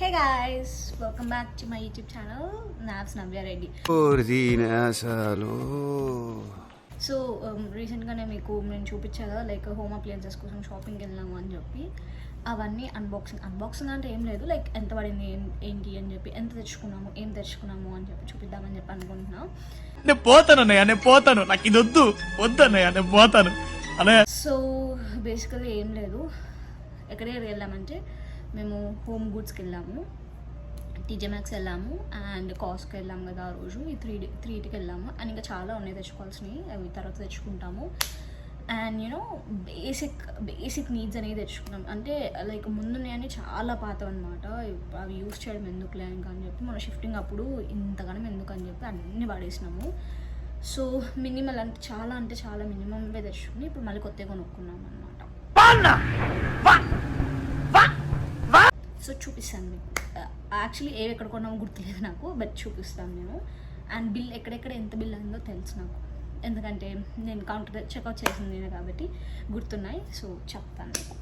Hey guys, welcome back to my YouTube channel. Navs Navya Reddy. So రీసెంట్గానే మీకు నేను చూపించాను లైక్ హోమ్ అప్లయన్సెస్ కోసం షాపింగ్కి వెళ్ళాము అని చెప్పి అవన్నీ అన్బాక్సింగ్ అంటే ఏం లేదు లైక్ ఎంత పడింది ఏంటి అని చెప్పి ఎంత తెచ్చుకున్నాము ఏం తెచ్చుకున్నాము అని చెప్పి చూపిద్దామని చెప్పి అనుకుంటున్నాను. నేను పోతాను అన్నయ్య, నేను పోతాను, నాకు ఇది వద్దు అన్నయ్య, నేను పోతాను అన్నయ్య. సో బేసికలీ ఏం లేదు, ఎక్కడికి వెళ్ళామంటే మేము హోమ్ గుడ్స్కి వెళ్ళాము, టీజే మ్యాక్స్ వెళ్ళాము అండ్ కాస్ట్కి వెళ్ళాము కదా ఆ రోజు. ఈ త్రీటికి వెళ్ళాము అండ్ ఇంకా చాలా ఉన్నాయి తెచ్చుకోవాల్సినవి, అవి తర్వాత తెచ్చుకుంటాము. అండ్ యూనో బేసిక్ నీడ్స్ అనేది తెచ్చుకున్నాం. అంటే లైక్ ముందున్నాయని చాలా పాతవి అనమాట, అవి యూస్ చేయడం ఎందుకులే ఇంకా అని చెప్పి మన షిఫ్టింగ్ అప్పుడు ఇంతగానం ఎందుకు అని చెప్పి అన్నీ పడేసినాము. సో మినిమల్ అంటే చాలా మినిమంవే తెచ్చుకుని ఇప్పుడు మళ్ళీ కొత్తగా కొనుక్కున్నాం అనమాట. సో చూపిస్తాను మీకు, యాక్చువల్లీ ఏవి ఎక్కడ కొన్నామో గుర్తులేదు నాకు, బట్ చూపిస్తాను నేను. అండ్ బిల్ ఎక్కడెక్కడ ఎంత బిల్ అయిందో తెలుసు నాకు, ఎందుకంటే నేను కౌంటర్ చెక్అవుట్ చేసింది నేను కాబట్టి గుర్తున్నాయి. సో చెప్తాను మీకు.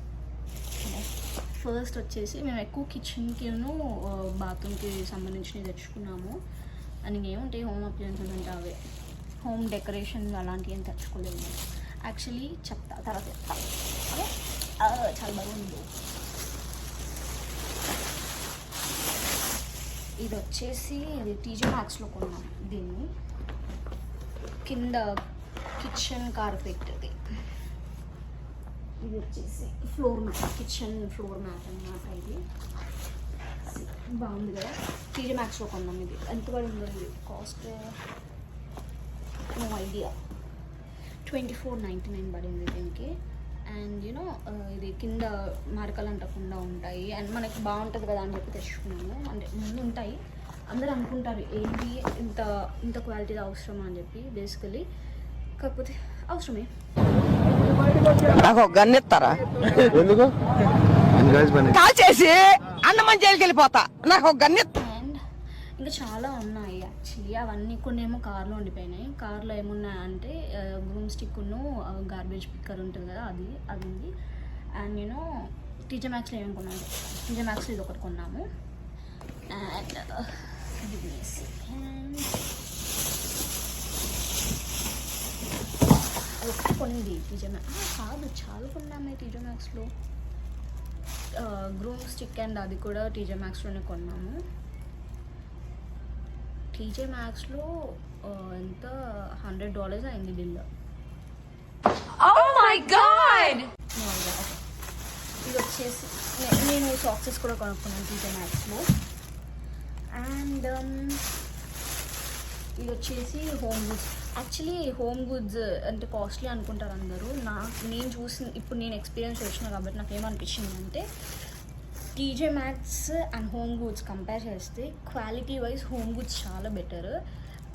ఫస్ట్ వచ్చేసి మేము ఎక్కువ కిచెన్కిను బాత్రూమ్కి సంబంధించినవి తెచ్చుకున్నాము. అండ్ ఇంకేముంటాయి హోమ్ అప్లయన్సెస్ అంటే అవే, హోమ్ డెకరేషన్ అలాంటివి ఏం తెచ్చుకోలేదు. యాక్చువల్లీ తర్వాత చెప్తాను. చాలా బాగుంది. ఇది వచ్చేసి ఇది టీజే మ్యాక్స్లో కొన్నాం దీన్ని, కింద కిచెన్ కార్పెట్. ఇది వచ్చేసి floor mat, kitchen floor mat అన్నమాట. ఇది బాగుంది కదా, టీజే మ్యాక్స్లో కొన్నాం. ఇది ఎంత పడిందో ఇది కాస్ట్ నో ఐడియా, 24.99 పడింది దీనికి. అండ్ యూనో ఇది కింద మరకలు అంటకుండా ఉంటాయి అండ్ మనకి బాగుంటుంది కదా అని చెప్పి తెచ్చుకున్నాము. అంటే ముందు ఉంటాయి, అందరూ అనుకుంటారు ఏంటి ఇంత క్వాలిటీ అవసరమా అని చెప్పి, బేసికలీ కాకపోతే అవసరమే. నాకు ఒక గన్ ఇస్తారా? ఎందుకు కాల్ చేసి అన్నమని జైలుకి వెళ్ళిపోతా, నాకు ఒక గన్ ఇస్తా. అండ్ ఇంకా చాలా ఉన్నాయి యాక్చువల్లీ, అవన్నీ కొన్ని ఏమో కార్లో ఉండిపోయినాయి. కార్లో ఏమున్నాయంటే గ్రూమ్ స్టిక్ను గార్బేజ్ పిక్కర్ ఉంటుంది కదా అది ఉంది. అండ్ నేను టీజే మ్యాక్స్లో ఏమేమి కొన్నాను, టీజే మ్యాక్స్లో ఇది ఒకటి కొన్నాము. అండ్ కొన్ని టీజే మ్యాక్స్ కాదు, చాలా కొన్నాము టీజే మ్యాక్స్లో. గ్రూమ్ స్టిక్ అండ్ అది కూడా టీజే మ్యాక్స్లోనే కొన్నాము. టీజే మ్యాక్స్లో ఎంత $100 అయింది బిల్. ఇది వచ్చేసి నేను సాక్సెస్ కూడా కొనుక్కున్నాను టీజే మ్యాక్స్లో. అండ్ ఇది వచ్చేసి home goods. Actually home goods అంటే కాస్ట్లీ అనుకుంటారు అందరూ. నేను చూసిన ఇప్పుడు నేను ఎక్స్పీరియన్స్ చేసిన కాబట్టి నాకు ఏమనిపించింది అంటే TJ Maxx and HomeGoods compare చేస్తే క్వాలిటీ వైజ్ హోమ్ గుడ్స్ చాలా బెటర్.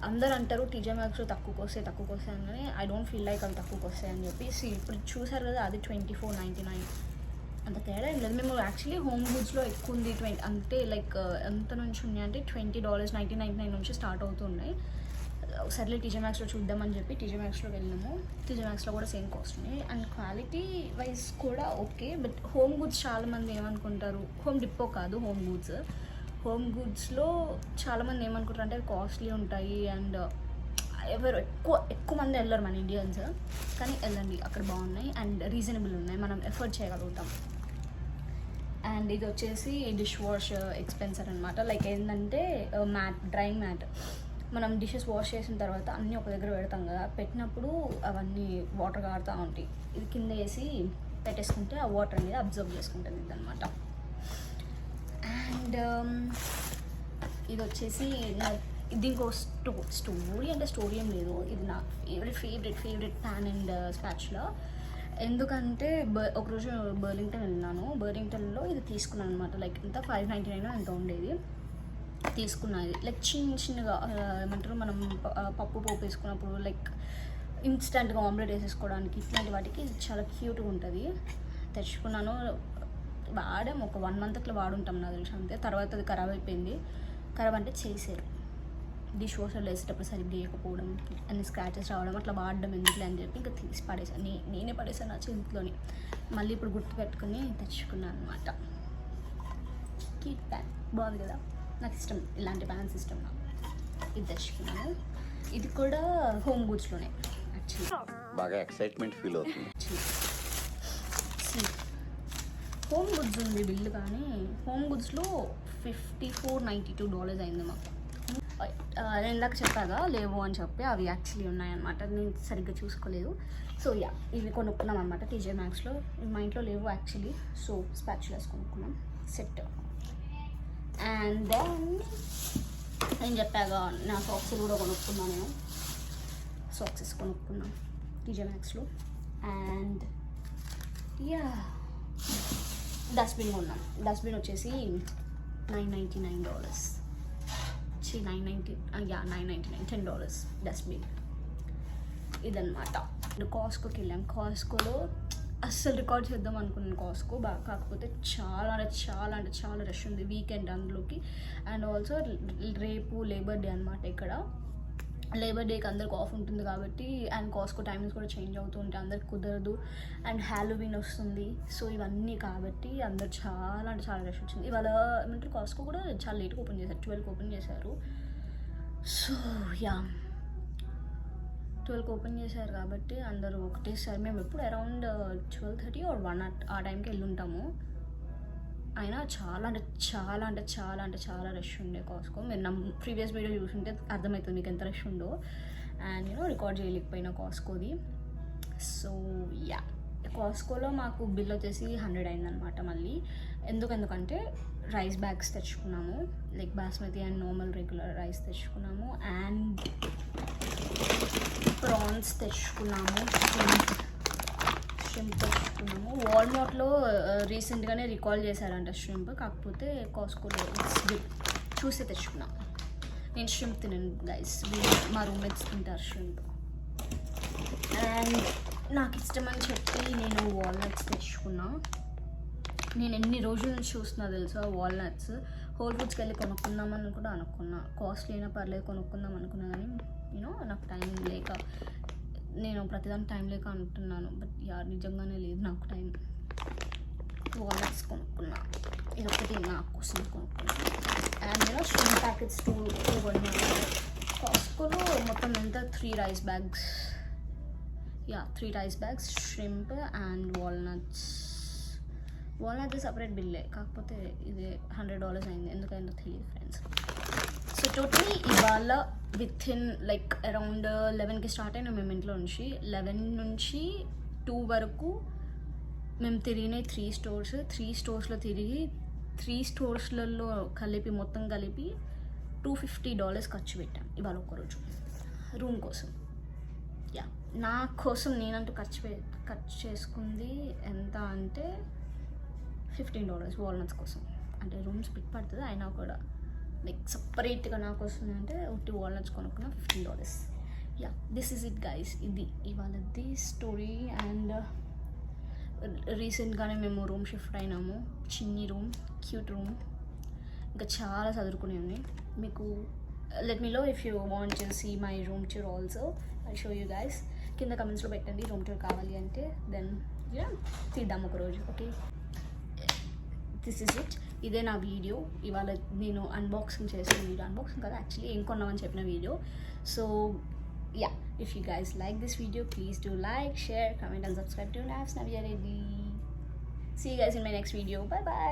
అందరు అంటారు టీజే మ్యాక్స్లో తక్కువకి వస్తాయి అని. ఐ డోంట్ ఫీల్ లైక్ అవి తక్కువకి వస్తాయి అని చెప్పి. ఇప్పుడు చూసారు కదా, అది 24.99, అంత తేడా ఏం లేదు. మేము యాక్చువల్లీ హోమ్ గుడ్స్లో ఎక్కువ ఉంది, అంటే లైక్ ఎంత నుంచి ఉన్నాయి అంటే $20, 19.99 నుంచి స్టార్ట్ అవుతున్నాయి. సర్లే టీజే మ్యాక్స్లో చూద్దామని చెప్పి టీజే మ్యాక్స్లో వెళ్ళాము. టీజే మ్యాక్స్లో కూడా సేమ్ కాస్ట్ ఉన్నాయి అండ్ క్వాలిటీ వైజ్ కూడా ఓకే. బట్ హోమ్ గుడ్స్ చాలామంది ఏమనుకుంటారు, హోమ్ డిపో కాదు హోమ్ గుడ్స్. హోమ్ గుడ్స్లో చాలామంది ఏమనుకుంటారు అంటే కాస్ట్లీ ఉంటాయి అండ్ ఎవరు ఎక్కువ మంది వెళ్ళరు మన ఇండియన్స్, కానీ వెళ్ళండి అక్కడ బాగున్నాయి అండ్ రీజనబుల్ ఉన్నాయి, మనం ఎఫర్ట్ చేయగలుగుతాం. అండ్ ఇది వచ్చేసి డిష్ వాష్ ఎక్స్పెన్సర్ అనమాట. లైక్ ఏంటంటే డ్రైయింగ్ మ్యాట్. మనం డిషెస్ వాష్ చేసిన తర్వాత అన్నీ ఒక దగ్గర పెడతాం కదా, పెట్టినప్పుడు అవన్నీ వాటర్ కారుతూ ఉంటాయి. ఇది కింద వేసి పెట్టేసుకుంటే ఆ వాటర్ అనేది అబ్జర్వ్ చేసుకుంటుంది ఇది అనమాట. అండ్ ఇది వచ్చేసి దీనికి స్టోరీ ఏం లేదు. ఇది నా ఫేవరెట్ ప్యాన్ అండ్ స్పాచులా. ఎందుకంటే ఒకరోజు బర్లింగ్టన్ వెళ్ళినాను, బర్లింగ్టన్లో ఇది తీసుకున్నాను అనమాట. లైక్ ఎంత 5.99 ఎంత ఉండేది, తీసుకున్నది. లైక్ చిన్నగా ఏమంటారు, మనం పప్పు పోపు వేసుకున్నప్పుడు లైక్ ఇన్స్టెంట్గా ఆమ్లెట్ వేసేసుకోవడానికి ఇట్లాంటి వాటికి చాలా క్యూట్గా ఉంటుంది. తెచ్చుకున్నాను, వాడాం ఒక 1 month అట్లా వాడుంటాం నాకు తెలిసి అంతే. తర్వాత అది ఖరాబ్ అయిపోయింది. ఖరాబ్ అంటే చేసేది, డిష్ వాషర్లో వేసేటప్పుడు సరిగ్గా వేయకపోవడం, అన్ని స్క్రాచెస్ రావడం, అట్లా వాడడం ఎందుకులే అని చెప్పి ఇంకా తీసి పడేసాను. నేనే పడేసాను నా చేతిలోని. మళ్ళీ ఇప్పుడు గుర్తు పెట్టుకుని తెచ్చుకున్నాను అనమాట. క్యూట్ ప్యాన్ బాగుంది కదా, నాకు ఇష్టం, ఇలాంటి ప్యాన్స్ ఇష్టం నాకు. ఇది తెచ్చుకున్నాను. ఇది కూడా హోమ్ గూడ్స్లోనే యాక్చువల్లీ. బాగా ఎక్సైట్మెంట్ ఫీల్ అవుతుంది. హోమ్ గుడ్స్ ఉంది బిల్లు, కానీ హోమ్ గుడ్స్లో $54.92 అయింది మాకు. నేను ఇందాక చెప్పాగా లేవు అని చెప్పి, అవి యాక్చువల్లీ ఉన్నాయన్నమాట, నేను సరిగ్గా చూసుకోలేదు. సో యా, ఇవి కొనుక్కున్నాం అనమాట టీజే మ్యాక్స్లో. మా ఇంట్లో లేవు యాక్చువల్లీ, సో స్పాచులాస్ కొనుక్కున్నాం సెట్. అండ్ దెన్ నేను చెప్పాగా నా సాక్స్ కూడా కొనుక్కున్నాను, నేను సాక్సెస్ కొనుక్కున్నాను టీజే మ్యాక్స్లో. అండ్ యా, డస్ట్బిన్ కొన్నాం. డస్ట్బిన్ వచ్చేసి $999. $10 డస్ట్బిన్ ఇదన్నమాట. కాస్కోకి వెళ్ళాం. కాస్కోలో అస్సలు రికార్డ్ చేద్దాం అనుకున్నాను కాస్కో బాగా, కాకపోతే చాలా రష్ ఉంది వీకెండ్ అందులోకి. అండ్ ఆల్సో రేపు లేబర్ డే అనమాట. ఇక్కడ లేబర్ డేకి అందరికి ఆఫ్ ఉంటుంది కాబట్టి, అండ్ కాస్కో టైమింగ్స్ కూడా చేంజ్ అవుతూ ఉంటాయి, అందరికి కుదరదు. అండ్ హ్యాలోవీన్ వస్తుంది, సో ఇవన్నీ కాబట్టి అందరు చాలా రష్ వచ్చింది ఇవాళ. ఏమంటారు, కాస్కో కూడా చాలా లేట్గా ఓపెన్ చేశారు, 12కి ఓపెన్ చేశారు. సో యా, 12కి ఓపెన్ చేశారు కాబట్టి అందరూ ఒకటేసారి, మేము ఎప్పుడు అరౌండ్ 12:30 or 1 ఆ టైంకి వెళ్ళి ఉంటాము. అయినా చాలా రష్ ఉండే కాస్కో. మీరు నా ప్రీవియస్ వీడియో చూసుంటే అర్థమవుతుంది మీకు ఎంత రష్ ఉందో. అండ్ రికార్డ్ చేయలేకపోయినా కాస్కోది. సో యా, కాస్కోలో మాకు బిల్ వచ్చేసి 100 అయిందనమాట మళ్ళీ. ఎందుకంటే రైస్ బ్యాగ్స్ తెచ్చుకున్నాము, like basmati and normal regular rice తెచ్చుకున్నాము. అండ్ ప్రాన్స్ తెచ్చుకున్నాము, షింప్ తెచ్చుకున్నాము. వాల్మార్ట్లో రీసెంట్గానే రికాల్ చేశారంట షింప్, కాకపోతే కాస్కోలో చూసి తెచ్చుకున్నాం. నేను షింప్ తినను గైస్, మా రూమ్మేట్స్ తింటారు షింప్. అండ్ నాకు ఇష్టమని చెప్పి నేను వాల్నట్స్ తెచ్చుకున్నా. నేను ఎన్ని రోజుల నుంచి చూస్తున్నా తెలుసా వాల్నట్స్. హోల్ ఫుడ్స్కి వెళ్ళి కొనుక్కుందామని కూడా అనుకున్నా, కాస్ట్లీ అయినా పర్లేదు కొనుక్కుందాం అనుకున్నా, కానీ నాకు టైం లేక, నేను ప్రతిదానికి టైం లేక అంటున్నాను, బట్ నిజంగానే లేదు నాకు టైం. వాల్నట్స్ కొనుక్కున్నా, ఇది ఒకటి నా కోసం కొనుక్కున్నా. అండ్ షింప్ ప్యాకెట్స్ 2 కొన్నాను. కాస్కోలో మొత్తం ఎంత 3 rice bags, 3 rice bags, shrimp and walnuts separate బిల్లే, కాకపోతే ఇది $100 అయింది, ఎందుకంటే తెలియదు ఫ్రెండ్స్. సో టోటలీ ఇవాళ విత్ ఇన్ లైక్ అరౌండ్ 11కి స్టార్ట్ అయినా మేము ఇంట్లో నుంచి 11 నుంచి 2 వరకు మేము తిరిగినాయి 3 స్టోర్స్. 3 స్టోర్స్లో తిరిగి 3 స్టోర్స్లలో మొత్తం కలిపి $250 ఖర్చు పెట్టాం ఇవాళ ఒక్కరోజు రూమ్ కోసం. యా, నా కోసం నేనంటూ ఖర్చు చేసుకుంది ఎంత అంటే $15 వాల్నట్స్ కోసం. అంటే రూమ్స్ పిక్ పడుతుంది అయినా కూడా, లైక్ సపరేట్గా నా కోసం అంటే ఒకటి వాల్నట్స్ కొనుక్కున్న $15. Yeah, this is it guys. ఇది ఇవాళది స్టోరీ. అండ్ రీసెంట్గానే మేము రూమ్ షిఫ్ట్ అయినాము, చిన్ని రూమ్, క్యూట్ రూమ్, ఇంకా చాలా చదువుకునే ఉన్నాయి. మీకు let me know if you want to see my room tour also, I show you guys. కింద కమెంట్స్లో పెట్టండి రూమ్ టూర్ కావాలి అంటే, దెన్ తీద్దాం ఒకరోజు. Okay, this is it. ఇదే నా వీడియో ఇవాళ. నేను అన్బాక్సింగ్ చేసిన వీడియో, అన్బాక్సింగ్ కదా యాక్చువల్లీ, ఏం కొన్నామని చెప్పిన video. So yeah, if you guys like this video, please do like, share, comment and subscribe to Navs Navya Reddy. See you guys in my next video. Bye bye.